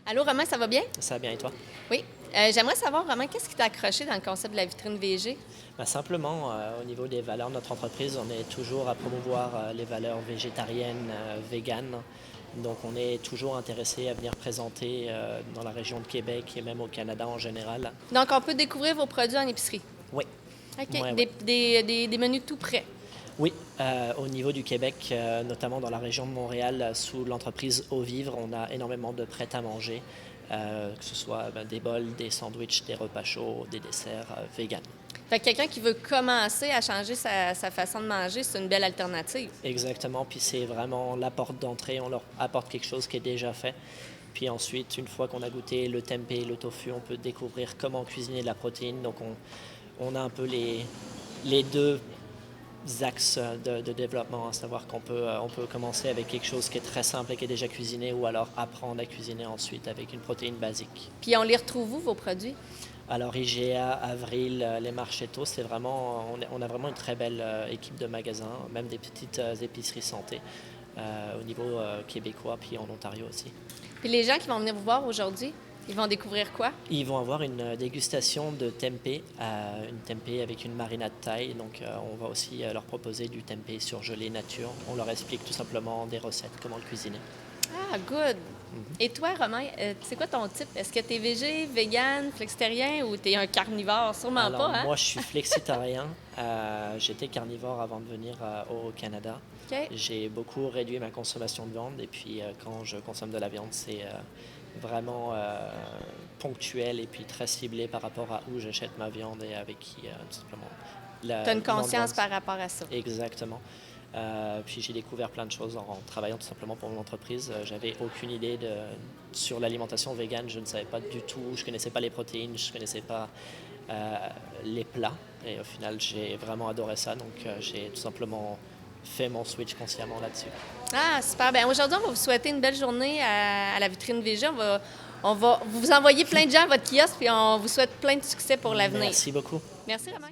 Allô, Romain, ça va bien? Ça va bien et toi? Oui. J'aimerais savoir, Romain, qu'est-ce qui t'a accroché dans le concept de la vitrine VG? Simplement, au niveau des valeurs de notre entreprise, on est toujours à promouvoir les valeurs végétariennes, véganes. Donc, on est toujours intéressé à venir présenter dans la région de Québec et même au Canada en général. Donc, on peut découvrir vos produits en épicerie. Oui, OK. ouais, ouais. Des menus tout prêts. Oui, au niveau du Québec, notamment dans la région de Montréal, sous l'entreprise Au Vivre, on a énormément de prêt-à-manger, que ce soit des bols, des sandwichs, des repas chauds, des desserts véganes. Fait que quelqu'un qui veut commencer à changer sa façon de manger, c'est une belle alternative. Exactement, puis c'est vraiment la porte d'entrée, on leur apporte quelque chose qui est déjà fait. Puis ensuite, une fois qu'on a goûté le tempeh et le tofu, on peut découvrir comment cuisiner de la protéine. Donc on a un peu les deux axes de développement, à savoir on peut commencer avec quelque chose qui est très simple et qui est déjà cuisiné, ou alors apprendre à cuisiner ensuite avec une protéine basique. Puis on les retrouve où, vos produits? Alors IGA, Avril, les Marchetto, on a vraiment une très belle équipe de magasins, même des petites épiceries santé au niveau québécois, puis en Ontario aussi. Puis les gens qui vont venir vous voir aujourd'hui, ils vont découvrir quoi? Ils vont avoir une dégustation de tempeh, une tempeh avec une marinade thaï. Donc on va aussi leur proposer du tempeh surgelé nature. On leur explique tout simplement des recettes, comment le cuisiner. Ah, good! Et toi, Romain, c'est quoi ton type? Est-ce que tu es végé, vegan, flexitarien ou tu es un carnivore? Sûrement Alors pas, hein? moi je suis flexitarien. J'étais carnivore avant de venir au Canada. OK. J'ai beaucoup réduit ma consommation de viande et puis quand je consomme de la viande, c'est vraiment ponctuel et puis très ciblé par rapport à où j'achète ma viande et avec qui, tout simplement. Tu as une conscience l'ambiance. par rapport à ça. Exactement. Puis j'ai découvert plein de choses en travaillant tout simplement pour mon entreprise. J'avais aucune idée sur l'alimentation végane. Je ne savais pas du tout. Je ne connaissais pas les protéines. Je ne connaissais pas les plats. Et au final, j'ai vraiment adoré ça. Donc j'ai tout simplement fait mon switch consciemment là-dessus. Ah, super. Bien, aujourd'hui, on va vous souhaiter une belle journée à la vitrine VG. On va vous envoyer plein de gens à votre kiosque, puis on vous souhaite plein de succès pour l'avenir. Merci beaucoup. Merci, Romain.